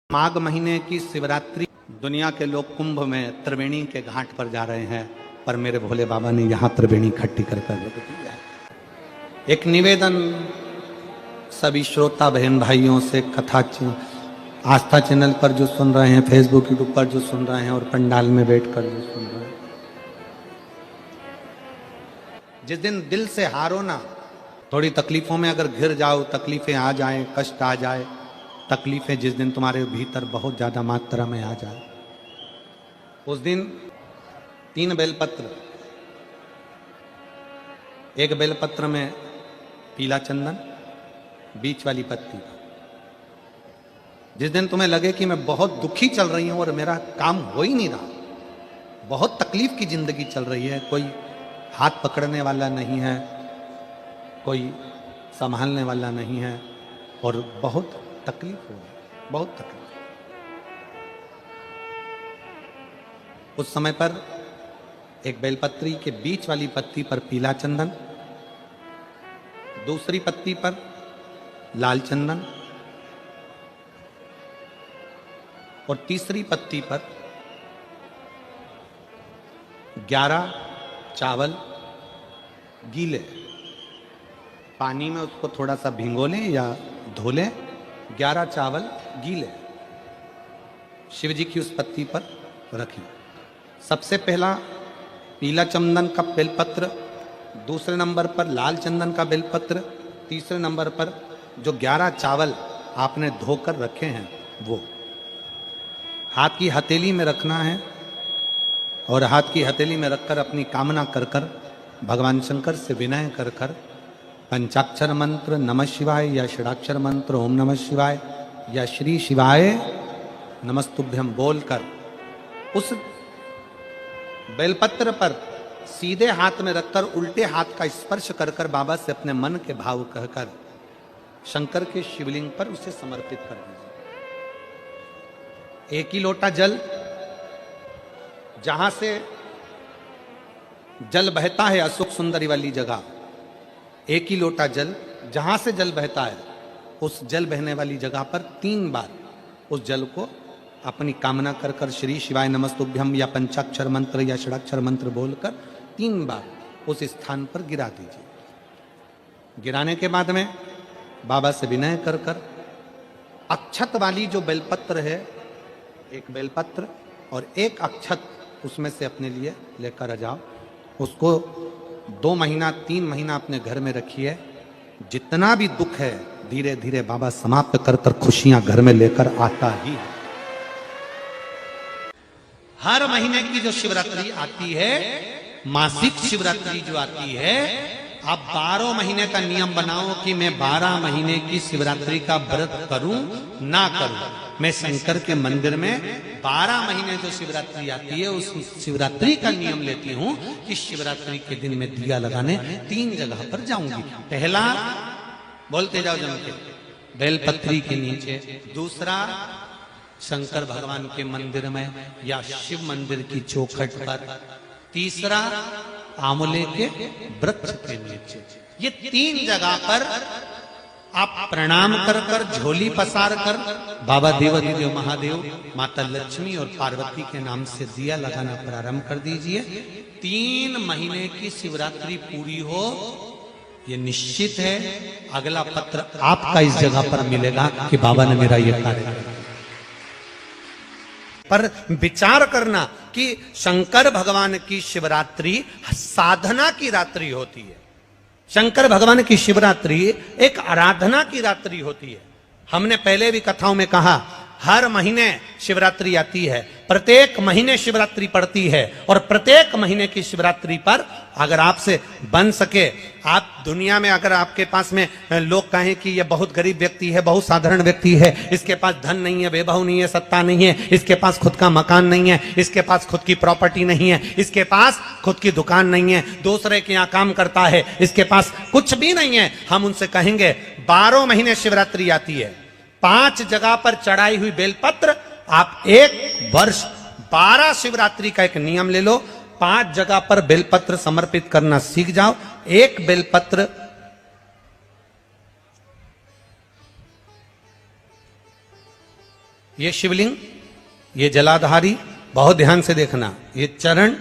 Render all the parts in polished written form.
माघ महीने की शिवरात्रि, दुनिया के लोग कुंभ में त्रिवेणी के घाट पर जा रहे हैं, पर मेरे भोले बाबा ने यहाँ त्रिवेणी इकट्ठी कर दिया है। एक निवेदन सभी श्रोता बहन भाइयों से, कथा आस्था चैनल पर जो सुन रहे हैं, फेसबुक यूट्यूब पर जो सुन रहे हैं और पंडाल में बैठकर जो सुन रहे हैं, जिस दिन दिल से हारो ना, थोड़ी तकलीफों में अगर घिर जाओ, तकलीफें आ जाए, कष्ट आ जाए, तकलीफें जिस दिन तुम्हारे भीतर बहुत ज्यादा मात्रा में आ जाए, उस दिन 3 बेलपत्र, एक बेलपत्र में पीला चंदन, बीच वाली पत्ती। जिस दिन तुम्हें लगे कि मैं बहुत दुखी चल रही हूं और मेरा काम हो ही नहीं रहा, बहुत तकलीफ की जिंदगी चल रही है, कोई हाथ पकड़ने वाला नहीं है, कोई संभालने वाला नहीं है और बहुत तकलीफ हो रही, बहुत तकलीफ। उस समय पर एक बेलपत्री के बीच वाली पत्ती पर पीला चंदन, दूसरी पत्ती पर लाल चंदन और तीसरी पत्ती पर 11 चावल गीले, पानी में उसको थोड़ा सा भिगो लें या धो लें, 11 चावल गीले शिव जी की उस पत्ती पर रखें। सबसे पहला पीला चंदन का बेलपत्र, दूसरे नंबर पर लाल चंदन का बेलपत्र, तीसरे नंबर पर जो 11 चावल आपने धोकर रखे हैं वो हाथ की हथेली में रखना है और हाथ की हथेली में रखकर अपनी कामना कर कर भगवान शंकर से विनय कर कर पंचाक्षर मंत्र नमः शिवाय या षडाक्षर मंत्र ओम नमः शिवाय या श्री शिवाय नमस्तुभ्यम बोलकर उस बेलपत्र पर सीधे हाथ में रखकर उल्टे हाथ का स्पर्श कर कर बाबा से अपने मन के भाव कहकर शंकर के शिवलिंग पर उसे समर्पित कर दीजिए। एक ही लोटा जल, जहां से जल बहता है अशोक सुंदरी वाली जगह, एक ही लोटा जल, जहां से जल बहता है उस जल बहने वाली जगह पर 3 बार उस जल को अपनी कामना कर कर श्री शिवाय नमस्तुभ्यम या पंचाक्षर मंत्र या षडाक्षर मंत्र बोलकर 3 बार उस स्थान पर गिरा दीजिए। गिराने के बाद में बाबा से विनय कर कर अक्षत वाली जो बेलपत्र है, एक बेलपत्र और एक अक्षत उसमें से अपने लिए लेकर आ जाओ। उसको 2 महीना 3 महीना अपने घर में रखिए। जितना भी दुख है धीरे धीरे बाबा समाप्त कर कर खुशियां घर में लेकर आता ही है। हर महीने की जो शिवरात्रि आती है, मासिक शिवरात्रि जो आती है, आप 12 महीने का नियम बनाओ कि मैं 12 महीने की शिवरात्रि का व्रत करूं ना करूं। मैं शंकर के मंदिर में 12 महीने जो शिवरात्रि आती है उस शिवरात्रि का नियम लेती हूं कि शिवरात्रि के दिन मैं दिया लगाने 3 जगह पर जाऊंगी। पहला, बोलते जाओ जम के, बेलपत्री के नीचे, दूसरा शंकर भगवान के मंदिर में या शिव मंदिर की चौखट पर, तीसरा आंवले के वृक्ष के नीचे। ये 3 जगह पर आप प्रणाम कर कर, झोली पसार कर बाबा देवाधिदेव महादेव, माता लक्ष्मी और पार्वती के नाम से दिया लगाना प्रारंभ कर दीजिए। 3 महीने की शिवरात्रि पूरी हो, ये निश्चित है अगला पत्र आपका इस जगह पर मिलेगा कि बाबा ने मेरा ये कार्य किया। पर विचार करना कि शंकर भगवान की शिवरात्रि साधना की रात्रि होती है। शंकर भगवान की शिवरात्रि एक आराधना की रात्रि होती है। हमने पहले भी कथाओं में कहा, हर महीने शिवरात्रि आती है, प्रत्येक महीने शिवरात्रि पड़ती है और प्रत्येक महीने की शिवरात्रि पर अगर आपसे बन सके, आप दुनिया में अगर आपके पास में लोग कहें कि ये बहुत गरीब व्यक्ति है, बहुत साधारण व्यक्ति है, इसके पास धन नहीं है, वैभव नहीं है, सत्ता नहीं है, इसके पास खुद का मकान नहीं है, इसके पास खुद की प्रॉपर्टी नहीं है, इसके पास खुद की दुकान नहीं है, दूसरे के यहाँ काम करता है, इसके पास कुछ भी नहीं है, हम उनसे कहेंगे 12 महीने शिवरात्रि आती है, 5 जगह पर चढ़ाई हुई बेलपत्र, आप 1 वर्ष 12 शिवरात्रि का एक नियम ले लो, 5 जगह पर बेलपत्र समर्पित करना सीख जाओ। 1 बेलपत्र ये शिवलिंग, ये जलाधारी, बहुत ध्यान से देखना, ये चरण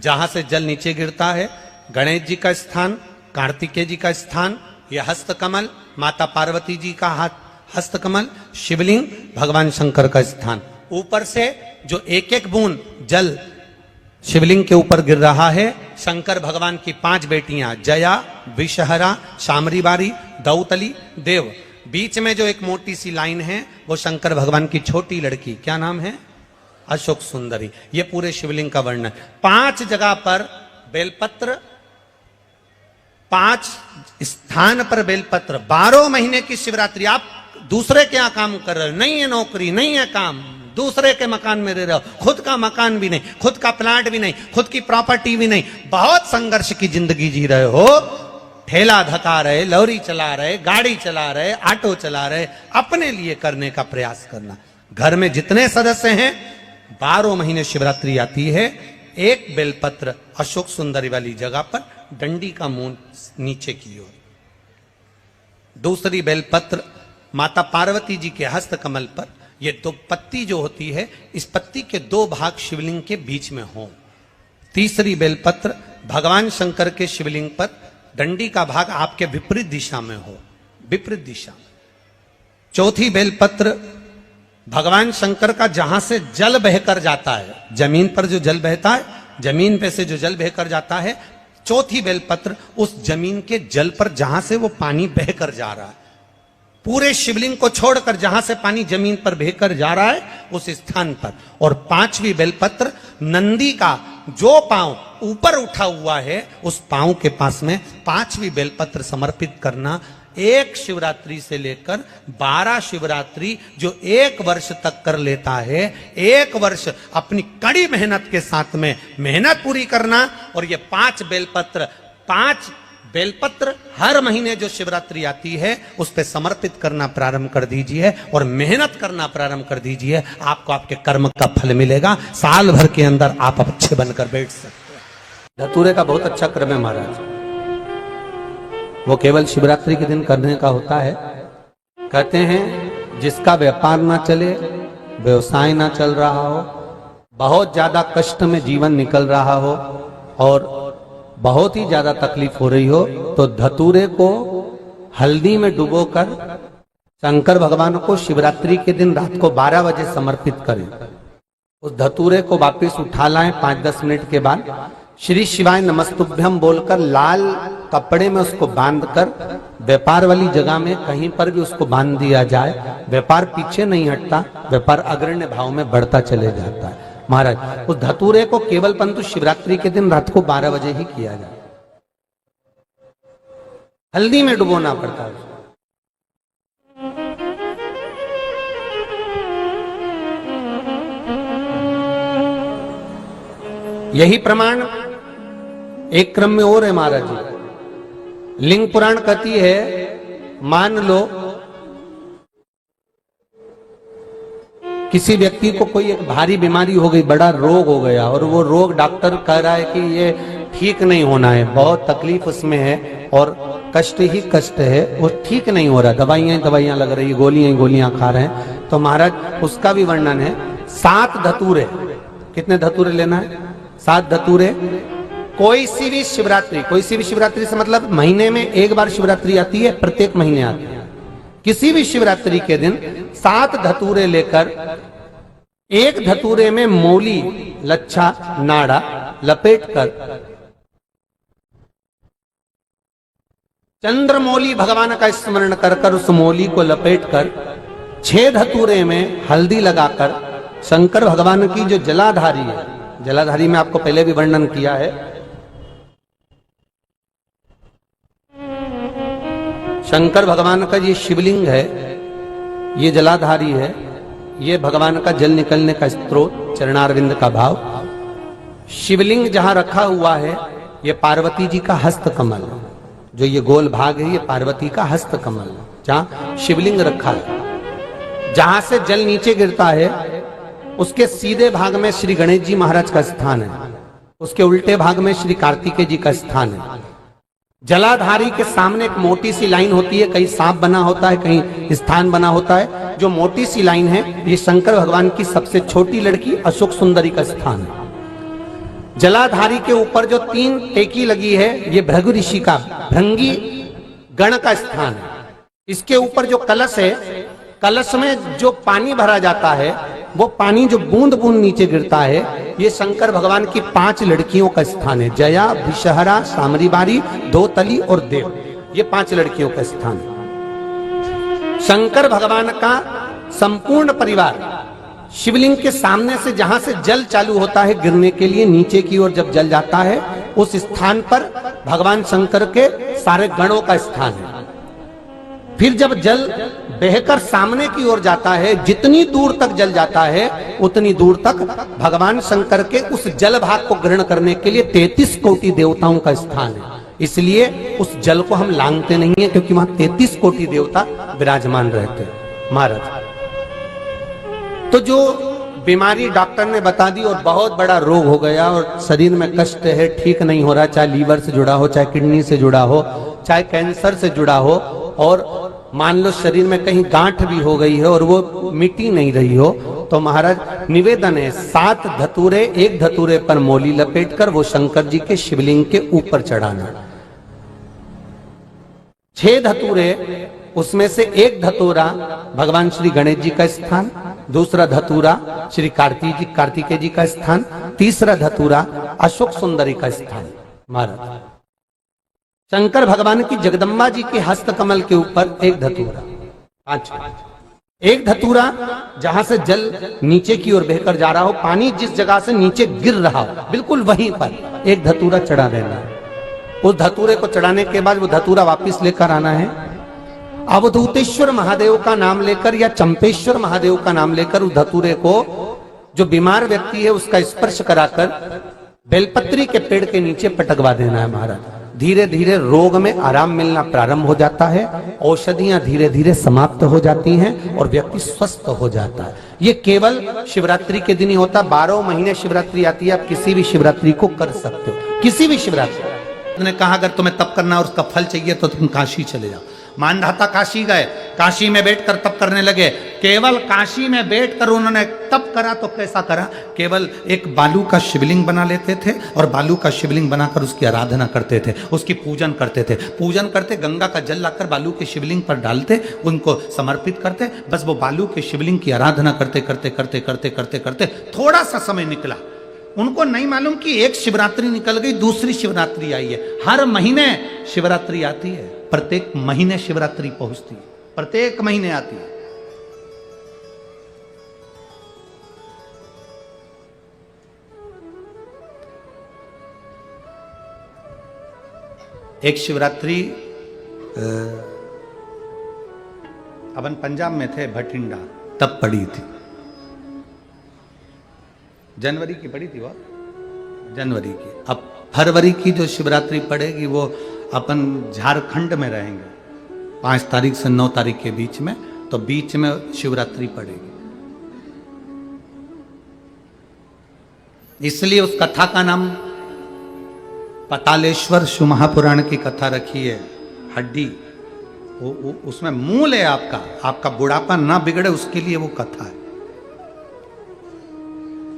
जहां से जल नीचे गिरता है, गणेश जी का स्थान, कार्तिकेय जी का स्थान, ये हस्तकमल माता पार्वती जी का हस्तकमल, शिवलिंग भगवान शंकर का स्थान। ऊपर से जो एक एक बूंद जल शिवलिंग के ऊपर गिर रहा है, शंकर भगवान की 5 बेटियां जया, विषहरा, शामरीबारी, दौतली, देव। बीच में जो एक मोटी सी लाइन है वो शंकर भगवान की छोटी लड़की, क्या नाम है? अशोक सुंदरी। ये पूरे शिवलिंग का वर्णन। 5 जगह पर बेलपत्र, 5 स्थान पर बेलपत्र। 12 महीने की शिवरात्रि। आप दूसरे क्या काम कर रहे हो? नहीं है नौकरी, नहीं है काम, दूसरे के मकान में रह रहे हो, खुद का मकान भी नहीं, खुद का प्लाट भी नहीं, खुद की प्रॉपर्टी भी नहीं, बहुत संघर्ष की जिंदगी जी रहे हो। ठेला धका रहे, लॉरी चला रहे, गाड़ी चला रहे, ऑटो चला रहे, अपने लिए करने का प्रयास करना। घर में जितने सदस्य हैं, 12 महीने शिवरात्रि आती है, एक बेलपत्र अशोक सुंदरी वाली जगह पर, डंडी का मुंह नीचे की ओर। दूसरी बेलपत्र माता पार्वती जी के हस्त कमल पर। ये 2 पत्ती जो होती है, इस पत्ती के 2 भाग शिवलिंग के बीच में हो। तीसरी बेलपत्र भगवान शंकर के शिवलिंग पर, डंडी का भाग आपके विपरीत दिशा में हो, विपरीत दिशा। चौथी बेलपत्र भगवान शंकर का जहां से जल बहकर जाता है, जमीन पर जो जल बहता है, जमीन पे से जो जल बहकर जाता है, चौथी बेलपत्र उस जमीन के जल पर जहां से वो पानी बहकर जा रहा है। पूरे शिवलिंग को छोड़कर जहां से पानी जमीन पर बहकर जा रहा है, उस स्थान पर। और 5वीं बेलपत्र नंदी का जो पांव ऊपर उठा हुआ है, उस पांव के पास में 5वीं बेलपत्र समर्पित करना। एक शिवरात्रि से लेकर 12 शिवरात्रि जो 1 वर्ष तक कर लेता है, 1 वर्ष अपनी कड़ी मेहनत के साथ में मेहनत पूरी करना। और ये 5 बेलपत्र हर महीने जो शिवरात्रि आती है, उस पे समर्पित करना प्रारंभ कर दीजिए और मेहनत करना प्रारंभ कर दीजिए। आपको आपके कर्म का फल मिलेगा। साल भर के अंदर आप अच्छे बनकर बैठ सकते हैं। धतूरे का बहुत अच्छा क्रम है महाराज, वो केवल शिवरात्रि के दिन करने का होता है। कहते हैं जिसका व्यापार ना चले, व्यवसाय ना चल रहा हो, बहुत ज्यादा कष्ट में जीवन निकल रहा हो और बहुत ही ज्यादा तकलीफ हो रही हो, तो धतूरे को हल्दी में डुबोकर शंकर भगवान को शिवरात्रि के दिन रात को 12 बजे समर्पित करें। उस धतूरे को वापस उठा लाएं 5-10 मिनट के बाद, श्री शिवाय नमस्तुभ्यम बोलकर लाल कपड़े में उसको बांधकर व्यापार वाली जगह में कहीं पर भी उसको बांध दिया जाए। व्यापार पीछे नहीं हटता, व्यापार अग्रण्य भाव में बढ़ता चले जाता है। महाराज उस धतूरे को केवल परंतु शिवरात्रि के दिन रात को 12 बजे ही किया जाए। हल्दी में डुबोना पड़ता है। यही प्रमाण एक क्रम में और है महाराज जी। लिंग पुराण कहती है, मान लो किसी व्यक्ति को कोई एक भारी बीमारी हो गई, बड़ा रोग हो गया, और वो रोग डॉक्टर कह रहा है कि ये ठीक नहीं होना है, बहुत तकलीफ उसमें है और कष्ट ही कष्ट है, वो ठीक नहीं हो रहा, दवाइयां लग रही, गोलियां खा रहे हैं। तो महाराज उसका भी वर्णन है। 7 धतूरे, कितने धतूरे लेना है? 7 धतूरे। कोई सी भी शिवरात्रि से मतलब महीने में 1 बार शिवरात्रि आती है, प्रत्येक महीने आती है। किसी भी शिवरात्रि के दिन 7 धतूरे लेकर, एक धतूरे में मूली, लच्छा, नाड़ा लपेटकर चंद्रमौली भगवान का स्मरण कर उस मौली को लपेटकर 6 धतूरे में हल्दी लगाकर शंकर भगवान की जो जलाधारी है, जलाधारी में आपको पहले भी वर्णन किया है, शंकर भगवान का ये शिवलिंग है, ये जलाधारी है, ये भगवान का जल निकलने का स्रोत, चरणारविंद का भाव। शिवलिंग जहां रखा हुआ है, ये पार्वती जी का हस्त कमल, जो ये गोल भाग है, ये पार्वती का हस्त कमल, जहां शिवलिंग रखा है। जहां से जल नीचे गिरता है, उसके सीधे भाग में श्री गणेश जी महाराज का स्थान है, उसके उल्टे भाग में श्री कार्तिकेय जी का स्थान है। जलाधारी के सामने एक मोटी सी लाइन होती है, कहीं सांप बना होता है, कहीं स्थान बना होता है। जो मोटी सी लाइन है ये शंकर भगवान की सबसे छोटी लड़की अशोक सुंदरी का स्थान है। जलाधारी के ऊपर जो 3 टेकी लगी है ये भृगु ऋषि का भृंगी गण का स्थान है। इसके ऊपर जो कलश है, कलश में जो पानी भरा जाता है वो पानी जो बूंद बूंद नीचे गिरता है ये शंकर भगवान की 5 लड़कियों का स्थान है। जया, विषहरा, सामरीबारी, धोतली और देव, ये 5 लड़कियों का स्थान है। शंकर भगवान का संपूर्ण परिवार शिवलिंग के सामने से जहां से जल चालू होता है गिरने के लिए नीचे की ओर जब जल जाता है उस स्थान पर भगवान शंकर के सारे गणों का स्थान है। फिर जब जल बहकर सामने की ओर जाता है, जितनी दूर तक जल जाता है उतनी दूर तक भगवान शंकर के उस जल भाग को ग्रहण करने के लिए 33 कोटि देवताओं का स्थान है। इसलिए उस जल को हम लांघते नहीं है क्योंकि वहां 33 कोटि देवता विराजमान रहते हैं महाराज। तो जो बीमारी डॉक्टर ने बता दी और बहुत बड़ा रोग हो गया और शरीर में कष्ट है, ठीक नहीं हो रहा, चाहे लीवर से जुड़ा हो, चाहे किडनी से जुड़ा हो, चाहे कैंसर से जुड़ा हो, और मान लो शरीर में कहीं गांठ भी हो गई है और वो मिटी नहीं रही हो, तो महाराज निवेदन है 7 धतूरे, एक धतूरे पर मोली लपेटकर वो शंकर जी के शिवलिंग के ऊपर चढ़ाना। 6 धतूरे, उसमें से एक धतूरा भगवान श्री गणेश जी का स्थान, दूसरा धतूरा श्री कार्तिकेय जी का स्थान, तीसरा धतूरा अशोक सुंदरी का स्थान। महाराज शंकर भगवान की जगदम्बा जी के हस्त कमल के ऊपर एक धतूरा, 5, एक धतूरा जहां से जल नीचे की ओर बहकर जा रहा हो, पानी जिस जगह से नीचे गिर रहा हो बिल्कुल वहीं पर एक धतूरा चढ़ा देना है। उस धतूरे को चढ़ाने के बाद वो धतूरा वापस लेकर आना है। अवधूतेश्वर महादेव का नाम लेकर या चंपेश्वर महादेव का नाम लेकर उस धतूरे को जो बीमार व्यक्ति है उसका स्पर्श कराकर बेलपत्री के पेड़ के नीचे पटकवा देना है। महाराज धीरे धीरे रोग में आराम मिलना प्रारंभ हो जाता है, औषधियां धीरे धीरे समाप्त हो जाती हैं और व्यक्ति स्वस्थ हो जाता है। ये केवल शिवरात्रि के दिन ही होता। 12 महीने शिवरात्रि आती है, आप किसी भी शिवरात्रि को कर सकते हो, किसी भी शिवरात्रि। उन्होंने कहा अगर तुम्हें तप करना और उसका फल चाहिए तो तुम काशी चले जाओ। मानधाता काशी गए, काशी में बैठकर तप करने लगे। केवल काशी में बैठकर उन्होंने तप करा तो कैसा करा, केवल एक बालू का शिवलिंग बना लेते थे और बालू का शिवलिंग बनाकर उसकी आराधना करते थे, उसकी पूजन करते थे। पूजन करते, गंगा का जल लाकर बालू के शिवलिंग पर डालते, उनको समर्पित करते। बस वो बालू के शिवलिंग की आराधना करते करते करते करते करते करते थोड़ा सा समय निकला। उनको नहीं मालूम कि एक शिवरात्रि निकल गई, दूसरी शिवरात्रि आई है। हर महीने शिवरात्रि आती है, प्रत्येक महीने शिवरात्रि पहुंचती है, प्रत्येक महीने आती है। एक शिवरात्रि अपन पंजाब में थे, भटिंडा, तब पड़ी थी, जनवरी की पड़ी थी वो, जनवरी की। अब फरवरी की जो शिवरात्रि पड़ेगी वो अपन झारखंड में रहेंगे 5 तारीख से 9 तारीख के बीच में, तो बीच में शिवरात्रि पड़ेगी। इसलिए उस कथा का नाम पतालेश्वर शिव महापुराण की कथा रखी है। हड्डी उसमें मूल है आपका बुढ़ापा ना बिगड़े उसके लिए वो कथा है।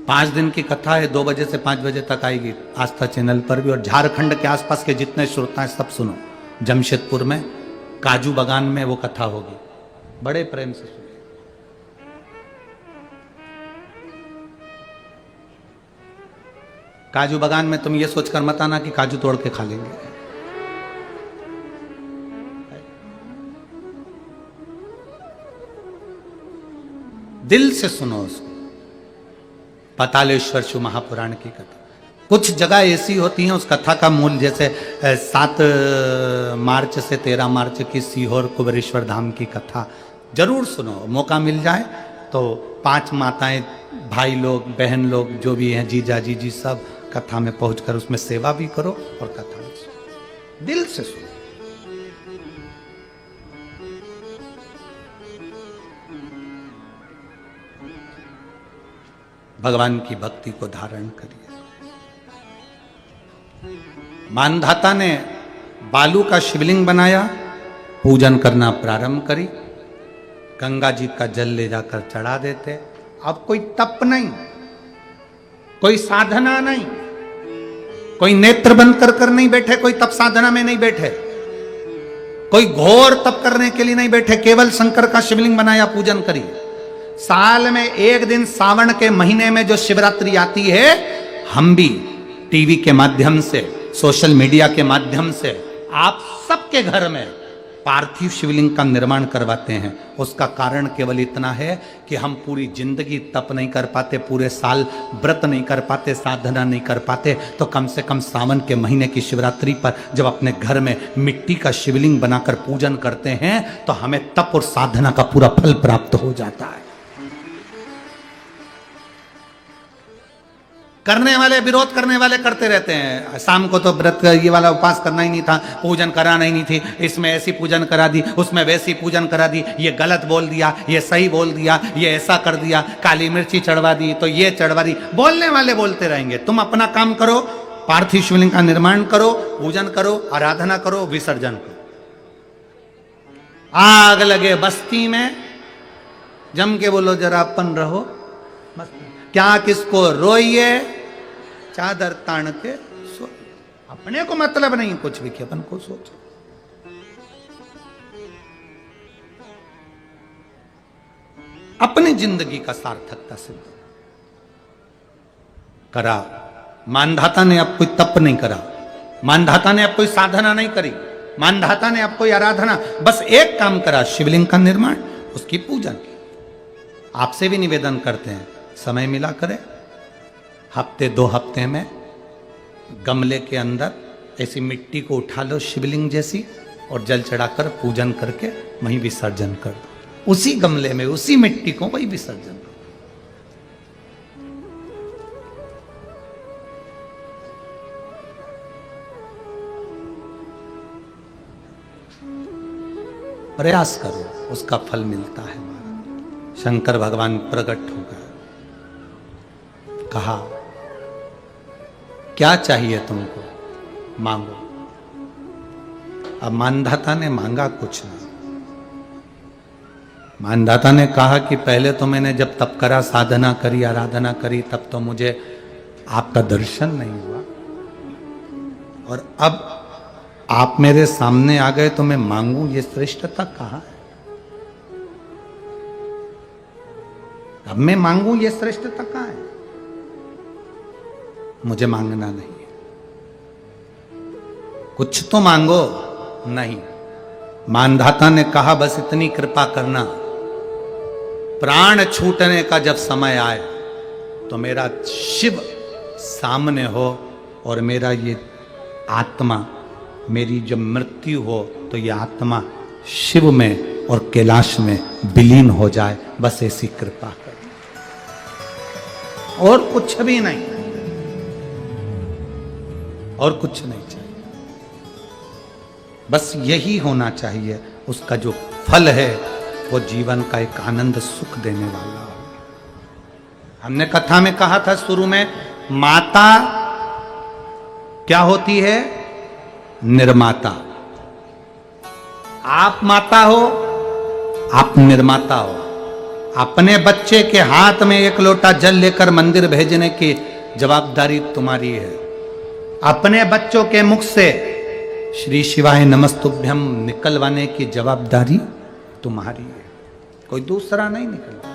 5 दिन की कथा है, 2 बजे से 5 बजे तक आएगी आस्था चैनल पर भी। और झारखंड के आसपास के जितने श्रोता हैं सब सुनो। जमशेदपुर में काजू बागान में वो कथा होगी, बड़े प्रेम से सुनो। काजू बागान में तुम ये सोचकर मत आना कि काजू तोड़ के खा लेंगे। दिल से सुनो उसको। पतालेश्वर शिव महापुराण की कथा। कुछ जगह ऐसी होती हैं उस कथा का मूल, जैसे 7 मार्च से 13 मार्च की सीहोर कुबेरेश्वर धाम की कथा जरूर सुनो। मौका मिल जाए तो 5 माताएं, भाई लोग, बहन लोग जो भी हैं, जीजा जीजी, सब कथा में पहुंचकर उसमें सेवा भी करो और कथा भी सुनो, दिल से सुनो। भगवान की भक्ति को धारण करिए। मानधाता ने बालू का शिवलिंग बनाया, पूजन करना प्रारंभ करी, गंगा जी का जल ले जाकर चढ़ा देते। अब कोई तप नहीं, कोई साधना नहीं, कोई नेत्र बंद कर नहीं बैठे, कोई तप साधना में नहीं बैठे, कोई घोर तप करने के लिए नहीं बैठे, केवल शंकर का शिवलिंग बनाया, पूजन करी। साल में एक दिन सावन के महीने में जो शिवरात्रि आती है, हम भी टीवी के माध्यम से, सोशल मीडिया के माध्यम से आप सबके घर में पार्थिव शिवलिंग का निर्माण करवाते हैं। उसका कारण केवल इतना है कि हम पूरी जिंदगी तप नहीं कर पाते, पूरे साल व्रत नहीं कर पाते, साधना नहीं कर पाते, तो कम से कम सावन के महीने की शिवरात्रि पर जब अपने घर में मिट्टी का शिवलिंग बनाकर पूजन करते हैं तो हमें तप और साधना का पूरा फल प्राप्त हो जाता है। करने वाले, विरोध करने वाले करते रहते हैं, शाम को तो व्रत ये वाला उपवास करना ही नहीं था, पूजन कराना ही नहीं थी, इसमें ऐसी पूजन करा दी, उसमें वैसी पूजन करा दी, ये गलत बोल दिया, ये सही बोल दिया, ये ऐसा कर दिया, काली मिर्ची चढ़वा दी तो ये चढ़वा दी। बोलने वाले बोलते रहेंगे, तुम अपना काम करो, पार्थिव शिवलिंग का निर्माण करो, पूजन करो, आराधना करो, विसर्जन करो। आग लगे बस्ती में, जम के बोलो जरा अपन रहो, क्या किसको रोइए, चादर तान के सो। अपने को मतलब नहीं कुछ भी कि अपन को सोचो। अपनी जिंदगी का सार्थकता सिद्ध करा। मानधाता ने अब कोई तप नहीं करा, मानधाता ने अब कोई साधना नहीं करी, मानधाता ने अब कोई आराधना, बस एक काम करा, शिवलिंग का निर्माण, उसकी पूजन की। आपसे भी निवेदन करते हैं, समय मिला करें, हफ्ते 2 हफ्ते में गमले के अंदर ऐसी मिट्टी को उठा लो शिवलिंग जैसी, और जल चढ़ाकर पूजन करके वहीं विसर्जन कर दो। उसी गमले में उसी मिट्टी को वहीं विसर्जन करो। प्रयास करो, उसका फल मिलता है। शंकर भगवान प्रकट हो गए, कहा क्या चाहिए तुमको, मांगो। अब मानधाता ने मांगा कुछ नहीं। मानधाता ने कहा कि पहले तो मैंने जब तप करा, साधना करी, आराधना करी, तब तो मुझे आपका दर्शन नहीं हुआ, और अब आप मेरे सामने आ गए तो मैं मांगू, ये श्रेष्ठता कहाँ है? अब मैं मांगू, ये श्रेष्ठता कहाँ है? मुझे मांगना नहीं है। कुछ तो मांगो, नहीं। मानधाता ने कहा बस इतनी कृपा करना, प्राण छूटने का जब समय आए तो मेरा शिव सामने हो, और मेरा ये आत्मा, मेरी जब मृत्यु हो तो ये आत्मा शिव में और कैलाश में विलीन हो जाए, बस ऐसी कृपा कर, और कुछ भी नहीं, और कुछ नहीं चाहिए। बस यही होना चाहिए। उसका जो फल है वो जीवन का एक आनंद सुख देने वाला हो। हमने कथा में कहा था शुरू में, माता क्या होती है? निर्माता। आप माता हो, आप निर्माता हो। अपने बच्चे के हाथ में 1 लोटा जल लेकर मंदिर भेजने की जवाबदारी तुम्हारी है। अपने बच्चों के मुख से श्री शिवाय नमस्तुभ्यम निकलवाने की जवाबदारी तुम्हारी है, कोई दूसरा नहीं निकलवा।